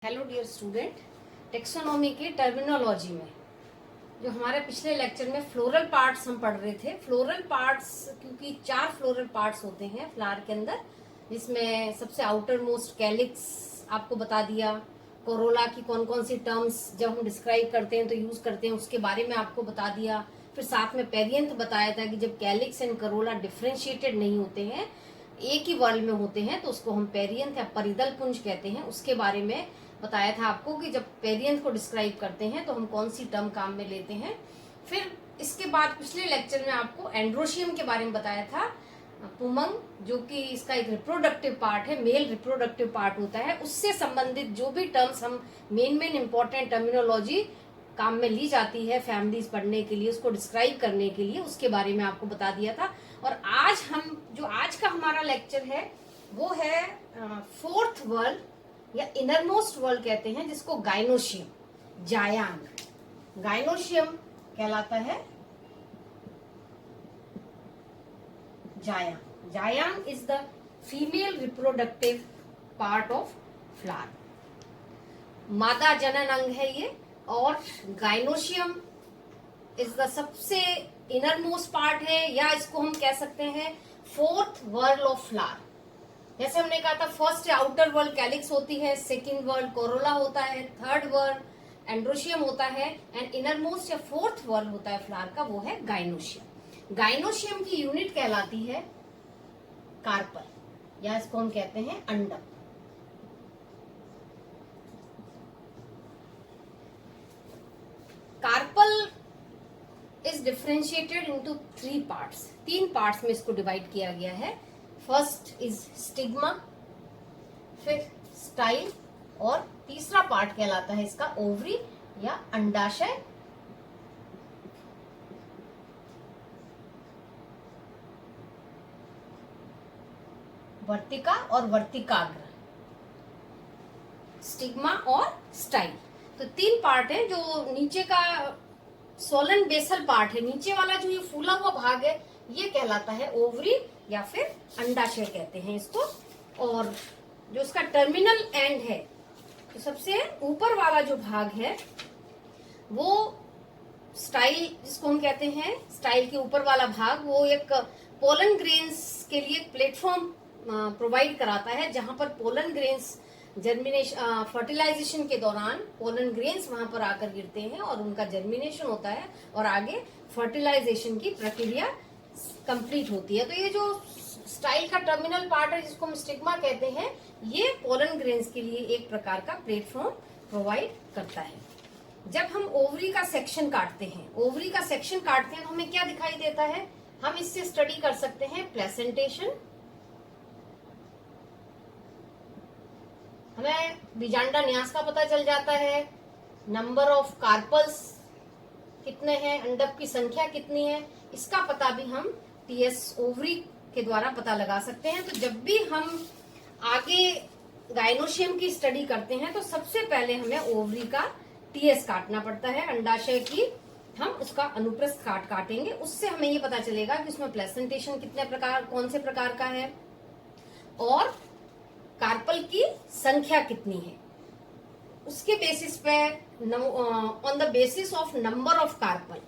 Hello dear student, taxonomy के terminology में जो हमारे पिछले लेक्चर में फ्लोरल पार्ट्स हम पढ़ रहे थे। फ्लोरल पार्ट्स क्योंकि 4 फ्लोरल पार्ट्स होते हैं फ्लावर के अंदर, जिसमें सबसे आउटर मोस्ट कैलिक्स आपको बता दिया। कोरोला की कौन कौन सी टर्म्स जब हम डिस्क्राइब करते हैं तो यूज करते हैं उसके बारे में आपको बता दिया। फिर साथ में पेरियंथ बताया था कि जब कैलिक्स एंड करोला डिफ्रेंशिएटेड नहीं होते हैं, एक ही वर्ल्ड में होते हैं, तो उसको हम पेरियंथ या परिदल पुंज कहते हैं। उसके बारे में बताया था आपको कि जब पेरियंथ को डिस्क्राइब करते हैं तो हम कौन सी टर्म काम में लेते हैं। फिर इसके बाद पिछले लेक्चर में आपको एंड्रोशियम के बारे में बताया था। पुमंग, जो कि इसका एक रिप्रोडक्टिव पार्ट है, मेल रिप्रोडक्टिव पार्ट होता है, उससे संबंधित जो भी टर्म्स हम मेन इंपॉर्टेंट टर्मिनोलॉजी काम में ली जाती है फैमिलीज पढ़ने के लिए, उसको डिस्क्राइब करने के लिए, उसके बारे में आपको बता दिया था। और आज का हमारा लेक्चर है वो है फोर्थ वर्ल्ड या इनरमोस्ट वर्ल्ड कहते हैं, जिसको गाइनोशियम, जायांग, गाइनोशियम कहलाता है। जायांग, जायांग is the female reproductive part of flower, मादा जनन अंग है ये। और गाइनोशियम इज द सबसे इनरमोस्ट पार्ट है, या इसको हम कह सकते हैं फोर्थ वर्ल्ड ऑफ फ्लावर। जैसे हमने कहा था फर्स्ट आउटर वर्ल्ड कैलिक्स होती है, सेकंड वर्ल्ड कोरोला होता है, थर्ड वर्ल्ड एंड्रोशियम होता है, एंड इनरमोस्ट या फोर्थ वर्ल्ड होता है फ्लावर का, वो है गाइनोशियम। गाइनोशियम की यूनिट कहलाती है कार्पल, या इसको हम कहते हैं अंडक। Carpel is differentiated into 3 parts. 3 parts में इसको डिवाइड किया गया है। फर्स्ट इज स्टिग्मा, फिर स्टाइल, और तीसरा पार्ट कहलाता है इसका ओवरी या अंडाशय। वर्तिका और वर्तिकाग्र, स्टिग्मा और स्टाइल। तो 3 पार्ट है। जो नीचे का सोलन बेसल पार्ट है, नीचे वाला जो ये फूला हुआ भाग है, ये कहलाता है ओवरी या फिर अंडाशय कहते हैं इसको। और जो इसका टर्मिनल एंड है, तो सबसे ऊपर वाला जो भाग है वो स्टाइल, जिसको हम कहते हैं स्टाइल के ऊपर वाला भाग, वो एक पोलन ग्रेन्स के लिए प्लेटफॉर्म प्रोवाइड कराता है, जहां पर पोलन ग्रेन्स जर्मिनेशन, फर्टिलाइजेशन के दौरान पोलन ग्रेन्स वहां पर आकर गिरते हैं और उनका जर्मिनेशन होता है और आगे फर्टिलाइजेशन की प्रक्रिया कंप्लीट होती है। तो ये जो स्टाइल का टर्मिनल पार्ट है, जिसको हम स्टिग्मा कहते हैं, ये पोलन ग्रेन्स के लिए एक प्रकार का प्लेटफॉर्म प्रोवाइड करता है। जब हम ओवरी का सेक्शन काटते हैं, ओवरी का सेक्शन काटते हैं तो हमें क्या दिखाई देता है? हम इससे स्टडी कर सकते हैं प्लेसेंटेशन, हमें बीजांडा न्यास का पता चल जाता है, नंबर ऑफ कार्पल्स कितने हैं, अंडक की संख्या कितनी है, इसका पता भी हम टीएस ओवरी के द्वारा पता लगा सकते हैं। तो जब भी हम आगे गाइनोशियम की स्टडी करते हैं तो सबसे पहले हमें ओवरी का टीएस काटना पड़ता है, अंडाशय की हम उसका अनुप्रस्थ काटेंगे। उससे हमें ये पता चलेगा कि उसमें प्लेसेंटेशन कितने प्रकार, कौन से प्रकार का है, और कार्पल की संख्या कितनी है। उसके बेसिस पे, on the basis of number of carpel,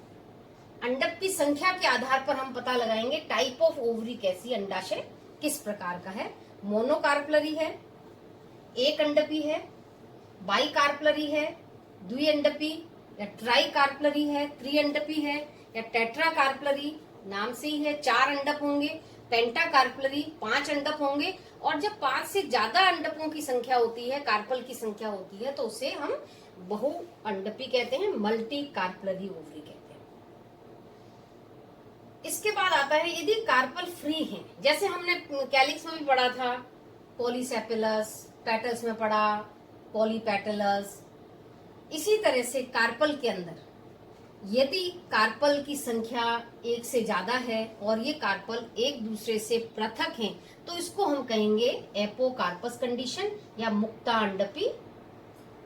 अंडक की संख्या के आधार पर हम पता लगाएंगे टाइप ऑफ ओवरी कैसी, अंडाशय किस प्रकार का है। मोनोकार्पलरी है, एक अंडपी है, बाई कार्पलरी है, द्विअंडपी, या ट्राई कार्पलरी है, त्रिअंडपी है, या टेट्रा कार्पलरी, नाम से ही है 4 अंडप होंगे, पेंटा कार्पलरी 5 अंडप होंगे। और जब 5 से ज्यादा अंडपों की संख्या होती है, कार्पल की संख्या होती है, तो उसे हम बहु अंडपी कहते हैं, मल्टी कार्पलरी ओवरी कहते हैं। इसके बाद आता है यदि कार्पल फ्री हैं, जैसे हमने कैलिक्स में भी पढ़ा था, पॉलीसेपेलस, पेटल्स में पढ़ा पॉलीपेटलस, इसी तरह से कार्पल के अंदर यदि कार्पल की संख्या 1 से ज्यादा है और ये कार्पल एक दूसरे से पृथक हैं, तो इसको हम कहेंगे एपोकार्पस कंडीशन या मुक्तांडपी,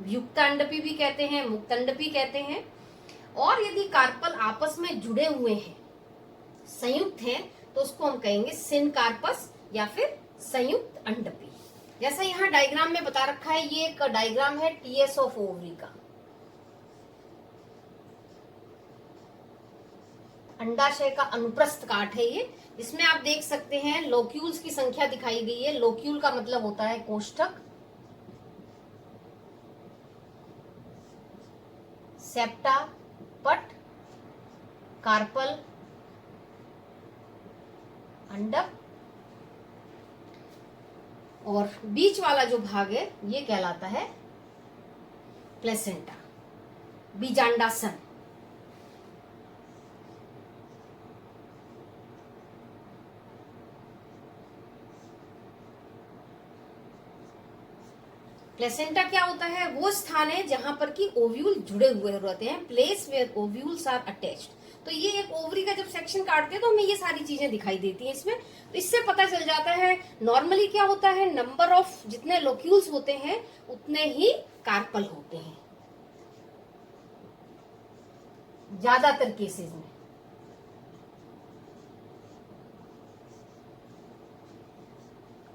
युक्तांडपी भी कहते हैं, मुक्तांडपी कहते हैं। और यदि कार्पल आपस में जुड़े हुए हैं, संयुक्त हैं, तो उसको हम कहेंगे सिनकार्पस या फिर संयुक्त अंडपी। जैसा यहाँ डायग्राम में बता रखा है, ये एक डायग्राम है टीएस ऑफ ओवरी का। अंडाशय का अनुप्रस्थ काट है ये, जिसमें आप देख सकते हैं लोक्यूल्स की संख्या दिखाई गई है। लोक्यूल का मतलब होता है कोष्ठक, सेप्टा पट, कार्पल, अंडक, और बीच वाला जो भाग है ये कहलाता है प्लेसेंटा, बीजांडासन। प्लेसेंटा क्या होता है? वो स्थान है जहां पर कि ओव्यूल जुड़े हुए रहते हैं, place where ovules are attached. तो ये एक ओवरी का जब सेक्शन काटते हैं तो हमें ये सारी चीजें दिखाई देती हैं इसमें। तो इससे पता चल जाता है नॉर्मली क्या होता है, नंबर ऑफ जितने लोक्यूल्स होते हैं उतने ही कार्पल होते हैं ज्यादातर केसेस में।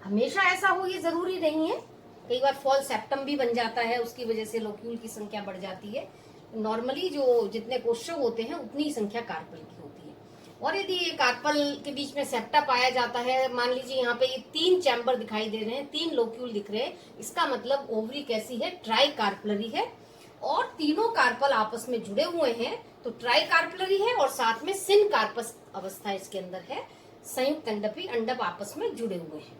हमेशा ऐसा हो ये जरूरी नहीं है, कई बार फॉल सेप्टम भी बन जाता है, उसकी वजह से लोक्यूल की संख्या बढ़ जाती है। नॉर्मली जो जितने कोष्ठक होते हैं उतनी ही संख्या कार्पल की होती है। और यदि ये कार्पल के बीच में सेप्टा पाया जाता है, मान लीजिए यहाँ पे ये 3 चैम्बर दिखाई दे रहे हैं, 3 लोक्यूल दिख रहे हैं, इसका मतलब ओवरी कैसी है? ट्राई कार्पलरी है। और तीनों कार्पल आपस में जुड़े हुए हैं तो ट्राई कार्पलरी है, और साथ में सिन कार्पस अवस्था इसके अंदर है, संयुक्त अंडपी अंडप आपस में जुड़े हुए हैं।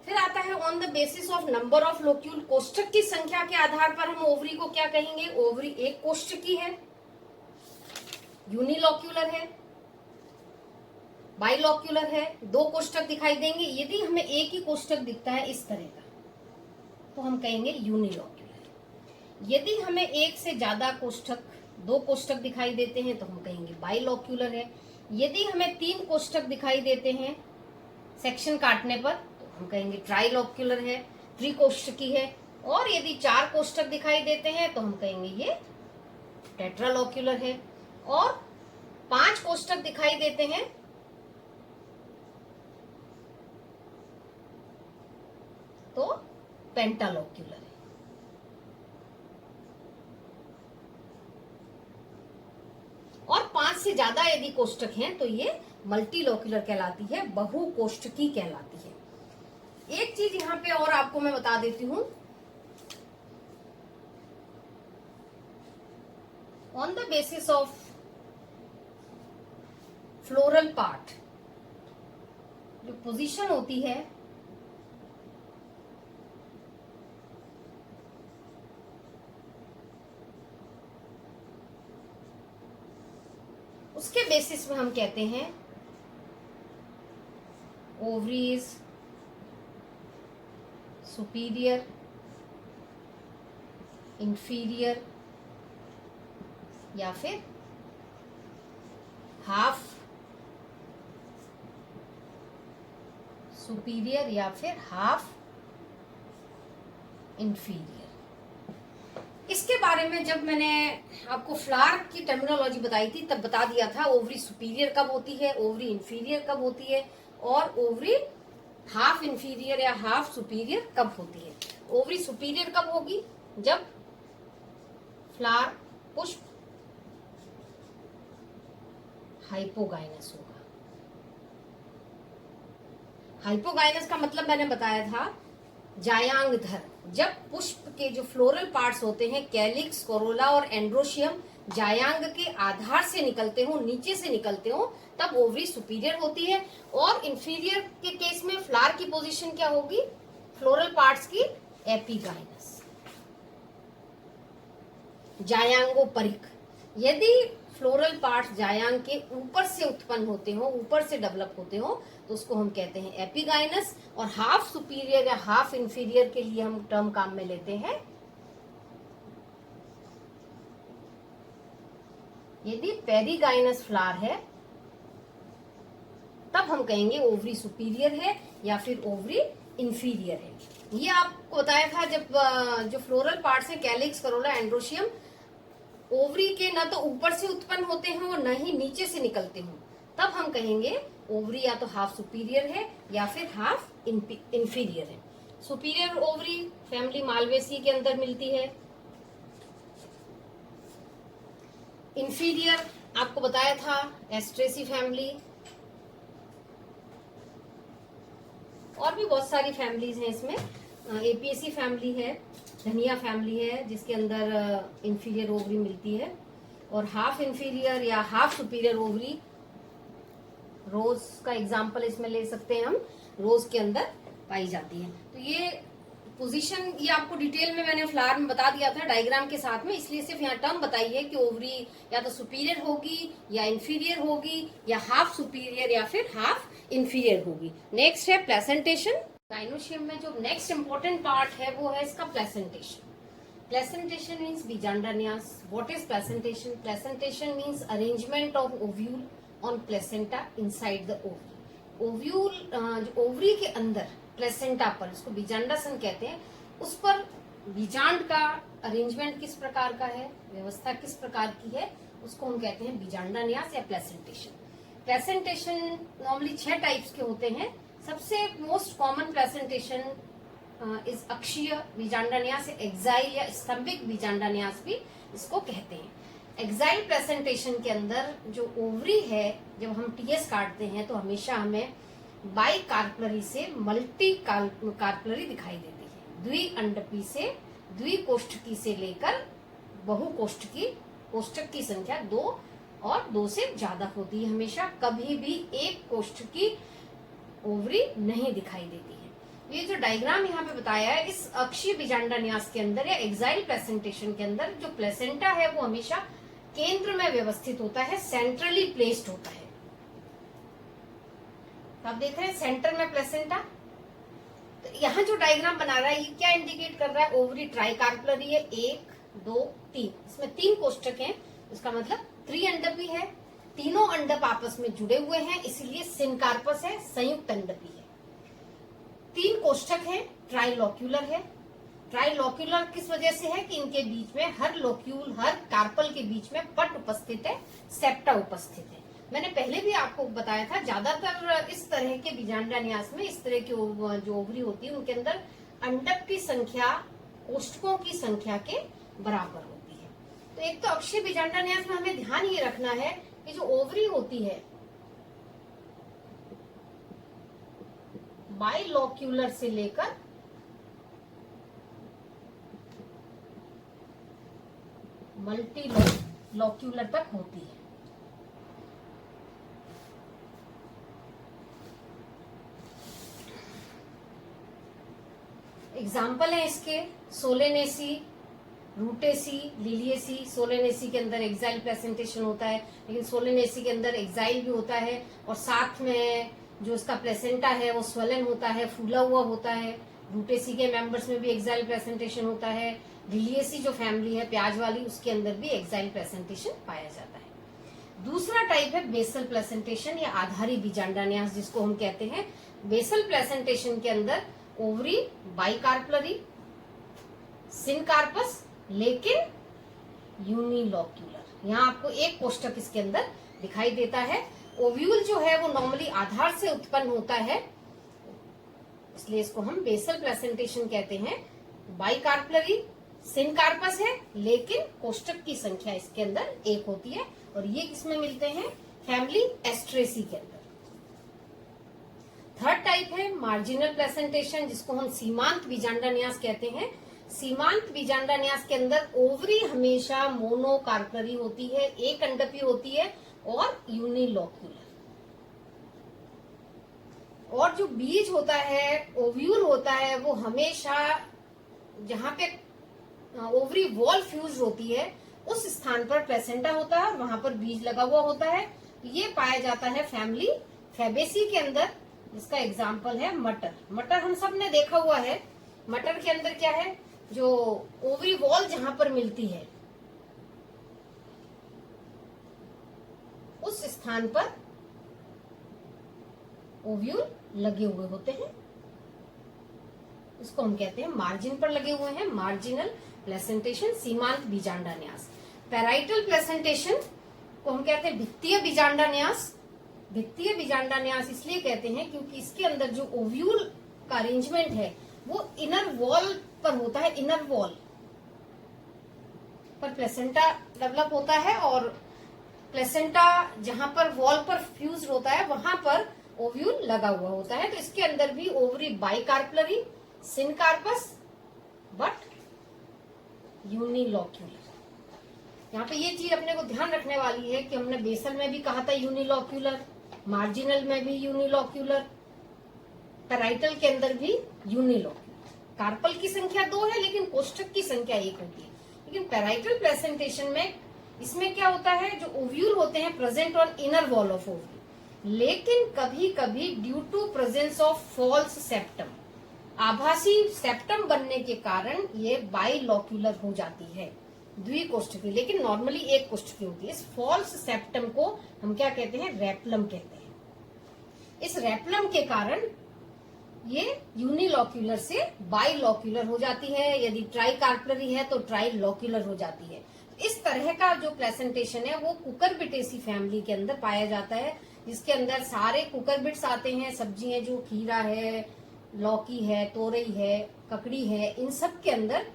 फिर आता है on the basis of number of locule, कोष्ठक की संख्या के आधार पर हम ओवरी को क्या कहेंगे? ओवरी एक कोष्ठकी है, यूनिलोक्यूलर है, बाइलोक्यूलर है, 2 कोष्ठक दिखाई देंगे। यदि हमें एक ही कोष्ठक दिखता है इस तरह का तो हम कहेंगे यूनिलोक्यूलर। यदि हमें एक से ज्यादा कोष्ठक, 2 कोष्ठक दिखाई देते हैं तो हम कहेंगे बाइलोक्यूलर है। यदि हमें 3 कोष्ठक दिखाई देते हैं सेक्शन काटने पर तो हम कहेंगे ट्राइलोक्यूलर है, त्रिकोष्ठकी है। और यदि 4 कोष्ठक दिखाई देते हैं तो हम कहेंगे ये टेट्रालोक्यूलर है। और 5 कोष्ठक दिखाई देते हैं तो पेंटालोक्यूलर है। और 5 से ज्यादा यदि कोष्ठक हैं तो ये मल्टीलोक्यूलर कहलाती है, बहुकोष्ठकी कहलाती है। एक चीज यहाँ पे और आपको मैं बता देती हूं, on the basis of floral part जो पोजीशन होती है उसके बेसिस में हम कहते हैं ओवरीज सुपीरियर, इंफीरियर या फिर हाफ सुपीरियर या फिर हाफ इंफीरियर। इसके बारे में जब मैंने आपको फ्लावर की टर्मिनोलॉजी बताई थी तब बता दिया था ओवरी सुपीरियर कब होती है, ओवरी इंफीरियर कब होती है, और ओवरी हाफ इंफीरियर या हाफ सुपीरियर कब होती है। ओवरी सुपीरियर कब होगी? जब फ्लावर पुष्प हाइपोगाइनस होगा। हाइपोगाइनस का मतलब मैंने बताया था जायांगधर, जब पुष्प के जो फ्लोरल पार्ट्स होते हैं कैलिक्स, कोरोला और एंड्रोशियम जायांग के आधार से निकलते हो, नीचे से निकलते हो, तब ओवरी सुपीरियर होती है। और इंफीरियर के केस में फ्लावर की पोजीशन क्या होगी? फ्लोरल पार्ट्स की एपिगाइनस, जायांगोपरिक। यदि फ्लोरल पार्ट्स जायांग के ऊपर से उत्पन्न होते हो, ऊपर से डेवलप होते हो, तो उसको हम कहते हैं एपिगाइनस। और हाफ सुपीरियर या हाफ इंफीरियर के लिए हम टर्म काम में लेते हैं यदि पेरीगाइनस फ्लावर है तब हम कहेंगे ओवरी सुपीरियर है या फिर ओवरी इंफीरियर है। ये आपको बताया था जब जो फ्लोरल पार्ट्स है कैलिक्स, करोला, एंड्रोशियम, ओवरी के न तो ऊपर से उत्पन्न होते हैं और न ही नीचे से निकलते हो, तब हम कहेंगे ओवरी या तो हाफ सुपीरियर है या फिर हाफ इंफीरियर है। सुपीरियर ओवरी फैमिली मालवेसी के अंदर मिलती है। इंफीरियर आपको बताया था एस्ट्रेसी फैमिली, और भी बहुत सारी फैमिलीज हैं इसमें। एपीएसी फैमिली है, धनिया फैमिली है जिसके अंदर इंफीरियर ओवरी मिलती है, और हाफ इंफीरियर या हाफ सुपीरियर ओवरी रोज का एग्जांपल इसमें ले सकते हैं हम, रोज के अंदर पाई जाती है। तो ये पोजीशन ये आपको डिटेल में मैंने फ्लावर में बता दिया था डायग्राम के साथ में, इसलिए सिर्फ यहाँ टर्म बताई है कि ओवरी या तो सुपीरियर होगी या इंफीरियर होगी या हाफ सुपीरियर या फिर हाफ इंफीरियर होगी। नेक्स्ट है प्लेसेंटेशन। गाइनोशियम में जो नेक्स्ट इंपॉर्टेंट पार्ट है वो है इसका प्लेसेंटेशन। Placentation means बीजांडा न्यास। What is placentation? Placentation means arrangement of ovule on placenta inside the ovary. Ovule ovary के अंदर प्लेसेंटा पर, इसको बीजांडासन कहते हैं, उस पर बीजांड का अरेंजमेंट किस प्रकार का है, व्यवस्था किस प्रकार की है, उसको हम कहते हैं बीजांडा न्यास या प्लेसेंटेशन। प्लेसेंटेशन नॉर्मली 6 टाइप्स के होते हैं। सबसे मोस्ट कॉमन प्लेसेंटेशन इस अक्षीय बीजांडा न्यास, एक्साइल या स्तंभिक बीजांडा न्यास भी इसको कहते हैं। एक्साइल प्रेजेंटेशन के अंदर जो ओवरी है, जब हम टीएस काटते हैं तो हमेशा हमें बाई कार्पलरी से मल्टी कार्पलरी दिखाई देती है। द्विअंडपी से द्विकोष्ठकी से लेकर बहुकोष्ठकी, कोष्ठक की संख्या 2 और 2 से ज्यादा होती है। हमेशा कभी भी एक कोष्ठकी ओवरी नहीं दिखाई देती है। ये जो डायग्राम यहाँ पे बताया है, इस अक्षीय बीजांडा न्यास के अंदर या एक्साइल प्लेसेंटेशन के अंदर जो प्लेसेंटा है वो हमेशा केंद्र में व्यवस्थित होता है, सेंट्रली प्लेस्ड होता है। तो आप देख रहे हैं सेंटर में प्लेसेंटा। तो यहाँ जो डायग्राम बना रहा है ये क्या इंडिकेट कर रहा है, ओवरी ट्राइकार्पलरी है, 1 2 3, इसमें 3 कोष्ठक हैं, इसका मतलब त्रिअंडपी है। तीनों अंडप आपस में जुड़े हुए हैं, इसलिए सिनकार्पस है, संयुक्त अंडपी है। 3 कोष्ठक है, ट्राइलोक्यूलर है। ट्राइलोक्यूलर किस वजह से है कि इनके बीच में हर लोक्यूल, हर कार्पल के बीच में पट उपस्थित है, सेप्टा उपस्थित है। मैंने पहले भी आपको बताया था, ज्यादातर इस तरह के बीजांडा न्यास में इस तरह की जो ओवरी होती है उनके अंदर अंडक की संख्या कोष्ठकों की संख्या के बराबर होती है। तो एक तो अक्षीय बीजांडा न्यास में हमें ध्यान ये रखना है कि जो ओवरी होती है बाइलोक्यूलर से लेकर मल्टी लोक्यूलर तक होती है। एग्जाम्पल है इसके सोलेनेसी, रूटेसी, लिलिएसी। सोलेनेसी के अंदर एक्साइल प्लेसेंटेशन होता है, लेकिन सोलेनेसी के अंदर एक्साइल भी होता है और साथ में जो इसका प्लेसेंटा है वो स्वेलन होता है, फूला हुआ होता है। रूटेसी के मेंबर्स में भी एक्साइल प्लेसेंटेशन होता है। लिलिएसी जो फैमिली है प्याज वाली, उसके अंदर भी एक्साइल प्लेसेंटेशन पाया जाता है। दूसरा टाइप है बेसल प्लेसेंटेशन या आधारी बीजांडा न्यास, जिसको हम कहते हैं। बेसल प्लेसेंटेशन के अंदर ओवरी बाइकार्पलरी, सिनकार्पस, लेकिन यूनिलोक्यूलर। यहाँ आपको एक कोष्ठक इसके अंदर दिखाई देता है। ओव्यूल जो है वो नॉर्मली आधार से उत्पन्न होता है, इसलिए इसको हम बेसल प्लेसेंटेशन कहते हैं। बाइकार्पलरी, सिनकार्पस है, लेकिन कोष्ठक की संख्या इसके अंदर 1 होती है, और ये किसमें मिलते हैं, फैमिली एस्ट्रेसी के अंदर। थर्ड टाइप है मार्जिनल प्लेसेंटेशन, जिसको हम सीमांत बीजांडा न्यास कहते हैं। सीमांत बीजांडा न्यास के अंदर ओवरी हमेशा मोनोकार्पलरी होती है, एक अंडपी होती है और यूनिलोक्यूलर। और जो बीज होता है, ओव्यूल होता है, वो हमेशा जहां पे ओवरी वॉल फ्यूज होती है उस स्थान पर प्लेसेंटा होता है और वहां पर बीज लगा हुआ होता है। ये पाया जाता है फैमिली फैबेसी के अंदर, जिसका एग्जाम्पल है मटर। मटर हम सब ने देखा हुआ है। मटर के अंदर क्या है, जो ओवरी वॉल जहां पर मिलती है उस स्थान पर ओव्यूल लगे हुए होते हैं, इसको हम कहते हैं मार्जिन पर लगे हुए हैं, मार्जिनल प्लेसेंटेशन, सीमांत बीजांडा न्यास। पैराइटल प्लेसेंटेशन को हम कहते हैं भित्तीय बीजांडा न्यास। भित्तीय बीजांडा न्यास इसलिए कहते हैं क्योंकि इसके अंदर जो ओव्यूल का अरेंजमेंट है वो इनर वॉल पर होता है, इनर वॉल पर प्लेसेंटा डेवलप होता है, और प्लेसेंटा जहां पर वॉल पर फ्यूज होता है वहां पर ओव्यूल लगा हुआ होता है। तो इसके अंदर भी ovary bicarpellary, syncarpous, but unilocular. यहाँ पे ये चीज अपने को ध्यान रखने वाली है कि हमने बेसल में भी कहा था यूनिलॉक्यूलर, मार्जिनल में भी यूनिलॉक्यूलर, पेराइटल के अंदर भी यूनिलॉक्यूलर। कार्पल की संख्या 2 है लेकिन कोष्ठक की संख्या 1 होती है। लेकिन पेराइटल प्रेजेंटेशन में इसमें क्या होता है, जो ओव्यूल होते हैं present on inner wall of ovule, लेकिन कभी कभी due to presence of false septum, आभासी सेप्टम बनने के कारण ये बाइलॉक्यूलर हो जाती है, द्विकोष्ठकी, लेकिन नॉर्मली एक कोष्ठकी होती है। इस फॉल्स सेप्टम को हम क्या कहते हैं, रेपलम कहते हैं। इस रेपलम के कारण ये यूनिलॉक्यूलर से बाइलॉक्यूलर हो जाती है, यदि ट्राइकार्पलरी है तो ट्राइलॉक्यूलर हो जाती है। इस तरह का जो प्लेसेंटेशन है वो कुकुरबिटेसी फैमिली के अंदर पाया जाता है, जिसके अंदर सारे कुकुरबिट्स आते हैं, सब्जियां जो खीरा है, लौकी है, तोरई है, ककड़ी है, इन सब के अंदर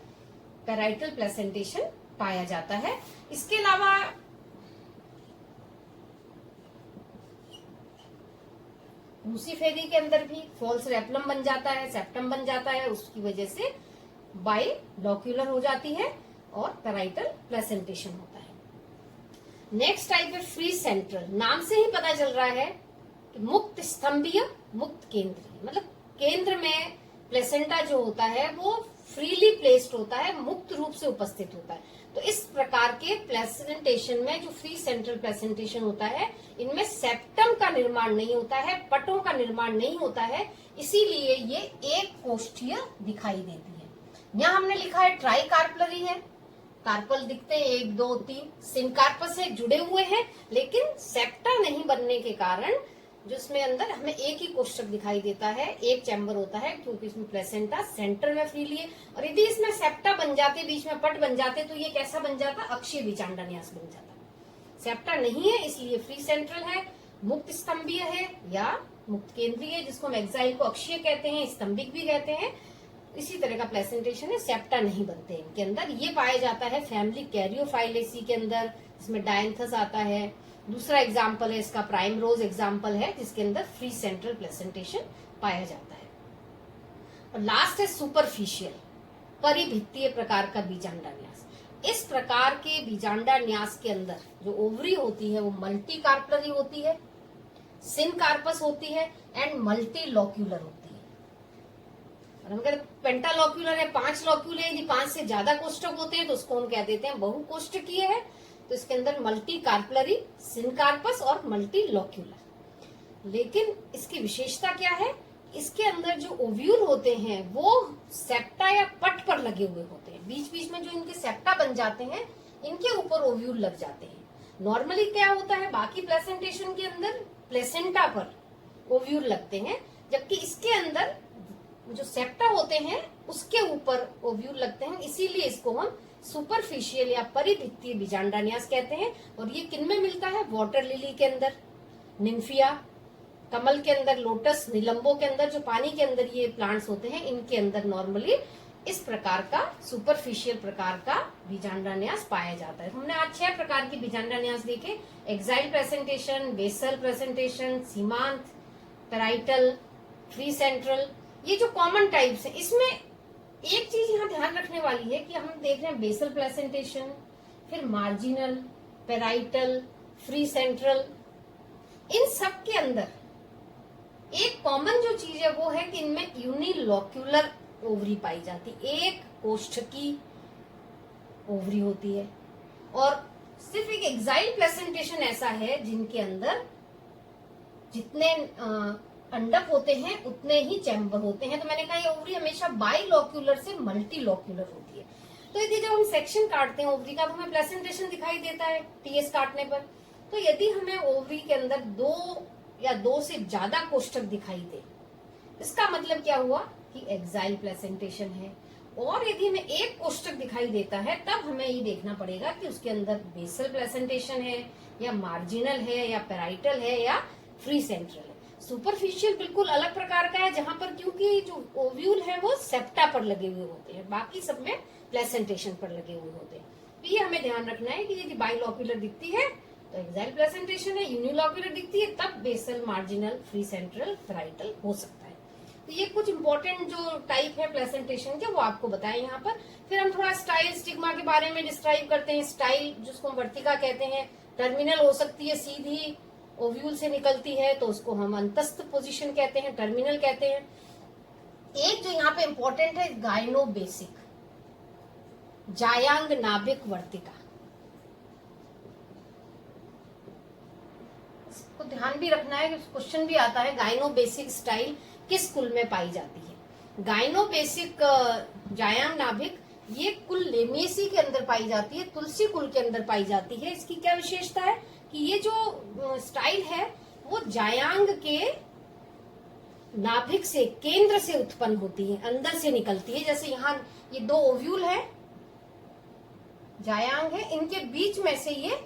पेराइटल प्लेसेंटेशन पाया जाता है। इसके अलावा लूसीफेरी के अंदर भी फॉल्स रेपलम बन जाता है, सेप्टम बन जाता है, उसकी वजह से बाइलॉक्यूलर हो जाती है और पेराइटल प्लेसेंटेशन होता है। नेक्स्ट टाइप है फ्री सेंट्रल। नाम से ही पता चल रहा है कि मुक्त स्तंभीय, मुक्त केंद्रीय, मतलब केंद्र में प्लेसेंटा जो होता है वो फ्रीली प्लेस्ड होता है, मुक्त रूप से उपस्थित होता है। तो इस प्रकार के प्लेसेंटेशन में जो फ्री सेंट्रल प्लेसेंटेशन होता है, इनमें सेप्टम का निर्माण नहीं होता है, पटों का निर्माण नहीं होता है, इसीलिए ये एक कोष्ठीय दिखाई देती है। यहाँ हमने लिखा है ट्राइकार्पलरी है, कार्पल दिखते हैं 1 2 3, सिनकार्पस से जुड़े हुए हैं, लेकिन सेप्टा नहीं बनने के कारण जो इसमें अंदर हमें एक ही कोष्ठक दिखाई देता है, एक चैम्बर होता है, क्योंकि इसमें प्लेसेंटा सेंटर में फ्रीली है। और यदि इसमें सेप्टा बन जाते, बीच में पट बन जाते, तो ये कैसा बन जाता, अक्षीय विचांडान्यास बन जाता। सेप्टा नहीं है इसलिए फ्री सेंट्रल है, मुक्त स्तंभीय है या मुक्त केंद्रीय, जिसको हम एक्साइल को अक्षीय कहते हैं, स्तंभिक भी कहते हैं। इसी तरह का प्लेसेंटेशन है, सेप्टा नहीं बनते इनके अंदर। ये पाया जाता है फैमिली कैरियोफाइलेसी के अंदर, जिसमें डायंथस आता है। दूसरा एग्जाम्पल है इसका प्राइमरोज एग्जाम्पल है, जिसके अंदर फ्री सेंट्रल प्लेसेंटेशन पाया जाता है। और लास्ट है सुपरफिशियल, परिभित्तीय प्रकार का बीजांडान्यास। इस प्रकार के बीजांडान्यास के अंदर जो ओवरी होती है वो मल्टी कार्पलरी होती है, सिनकार्पस होती है एंड मल्टी लॉक्यूलर होती है। और हम कहते पेंटालॉक्यूलर है, 5 लॉक्यूलर है, यदि 5 से ज्यादा कोष्ठक होते हैं तो उसको हम कह देते हैं बहुकोष्ठकीय है। तो इसके अंदर मल्टी कार्पलरी, सिनकार्पस और मल्टी लॉक्यूलर। लेकिन इसकी विशेषता क्या है, इसके अंदर जो ओव्यूल होते हैं वो सेप्टा या पट पर लगे हुए होते हैं। बीच बीच में जो इनके सेप्टा बन जाते हैं, इनके ऊपर ओव्यूल लग जाते हैं। नॉर्मली क्या होता है, बाकी प्लेसेंटेशन के अंदर प्लेसेंटा पर ओव्यूल लगते हैं, जबकि इसके अंदर जो सेप्टा होते हैं उसके ऊपर ओव्यूल लगते हैं। इसीलिए इसको हम सुपरफिशियल या परिभित्तीय बीजांडान्यास कहते हैं। और ये किनमें मिलता है, वाटर लिली के अंदर, निम्फिया, कमल के अंदर, लोटस, निलंबों के अंदर, जो पानी के अंदर ये प्लांट्स होते हैं, इनके अंदर नॉर्मली इस प्रकार का सुपरफिशियल प्रकार का बीजांडान्यास पाया जाता है। हमने आज 6 प्रकार की बीजांडान्यास देखे, एक्साइल प्रेजेंटेशन, बेसल प्रेजेंटेशन, सीमांत, पेराइटल, फ्री सेंट्रल, ये जो कॉमन टाइप्स है। इसमें एक चीज यहाँ ध्यान रखने वाली है कि हम देख रहे हैं बेसल प्लेसेंटेशन, फिर मार्जिनल, पेराइटल, फ्री सेंट्रल, इन सब के अंदर एक कॉमन जो चीज है वो है कि इनमें यूनिलॉक्यूलर ओवरी पाई जाती, एक कोष्ठकी ओवरी होती है। और सिर्फ एक एक्साइल प्लेसेंटेशन ऐसा है जिनके अंदर जितने अंडक होते हैं उतने ही चैम्बर होते हैं। तो मैंने कहा ये ओवरी हमेशा बाइलॉक्यूलर से मल्टीलॉक्यूलर होती है। तो यदि जब हम सेक्शन काटते हैं ओवरी का तो हमें प्लेसेंटेशन दिखाई देता है टीएस काटने पर। तो यदि हमें ओवरी के अंदर 2 या 2 से ज्यादा कोष्ठक दिखाई दे, इसका मतलब क्या हुआ कि एक्साइल प्लेसेंटेशन है। और यदि हमें एक कोष्ठक दिखाई देता है तब हमें ये देखना पड़ेगा कि उसके अंदर बेसल प्लेसेंटेशन है या मार्जिनल है या पेराइटल है या फ्री सेंट्रल है। सुपरफिशियल बिल्कुल अलग प्रकार का है, जहां पर क्योंकि जो ओव्यूल है वो सेप्टा पर लगे हुए होते हैं, बाकी सब में प्लेसेंटेशन पर लगे हुए होते हैं। तो ये हमें ध्यान रखना है कि यदि बाइलॉक्यूलर दिखती है तो एक्साइल प्लेसेंटेशन है, यूनिलॉक्यूलर दिखती है तब basal, marginal, free central, parietal हो सकता है। तो ये कुछ इंपॉर्टेंट जो टाइप है प्लेसेंटेशन के वो आपको बताए यहाँ पर। फिर हम थोड़ा स्टाइल स्टिग्मा के बारे में डिस्क्राइब करते हैं। स्टाइल जिसको हम वर्तिका कहते हैं, टर्मिनल हो सकती है, सीधी ओव्यूल से निकलती है तो उसको हम अंतस्थ पोजीशन कहते हैं, टर्मिनल कहते हैं। एक जो यहाँ पे इंपॉर्टेंट है गायनोबेसिक, जायांग नाभिक वर्तिका, इसको ध्यान भी रखना है, क्वेश्चन भी आता है गायनोबेसिक स्टाइल किस कुल में पाई जाती है। गायनोबेसिक जायांग नाभिक ये कुल लेमिएसी के अंदर पाई जाती है, तुलसी कुल के अंदर पाई जाती है। इसकी क्या विशेषता है कि ये जो स्टाइल है वो जायांग के नाभिक से, केंद्र से उत्पन्न होती है, अंदर से निकलती है। जैसे यहाँ ये दो ओव्यूल है, जायांग है, इनके बीच में से ये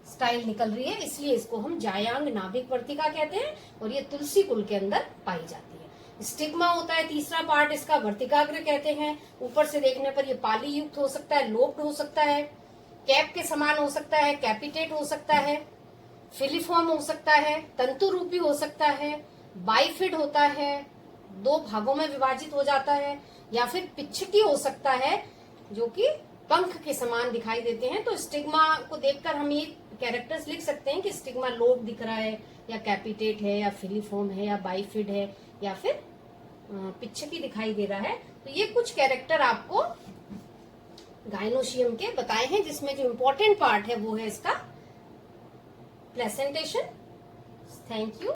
स्टाइल निकल रही है, इसलिए इसको हम जायांग नाभिक वर्तिका कहते हैं और ये तुलसी कुल के अंदर पाई जाती है। स्टिग्मा होता है तीसरा पार्ट इसका, वर्तिकाग्र कहते हैं। ऊपर से देखने पर ये पाली युक्त हो सकता है, लोप्ड हो सकता है, कैप के समान हो सकता है, कैपिटेट हो सकता है, फिलिफॉर्म हो सकता है, तंतु रूपी हो सकता है, बाइफिड होता है, दो भागों में विभाजित हो जाता है, या फिर पिच्छकी हो सकता है जो कि पंख के समान दिखाई देते हैं। तो स्टिग्मा को देखकर हम ये कैरेक्टर्स लिख सकते हैं कि स्टिग्मा लोब दिख रहा है, या कैपिटेट है, या फिलिफॉर्म है, या बाइफिड है, या फिर पिच्छकी दिखाई दे रहा है। तो ये कुछ कैरेक्टर आपको गायनोशियम के बताए हैं, जिसमें जो इम्पोर्टेंट पार्ट है वो है इसका प्लेसेंटेशन। Thank you.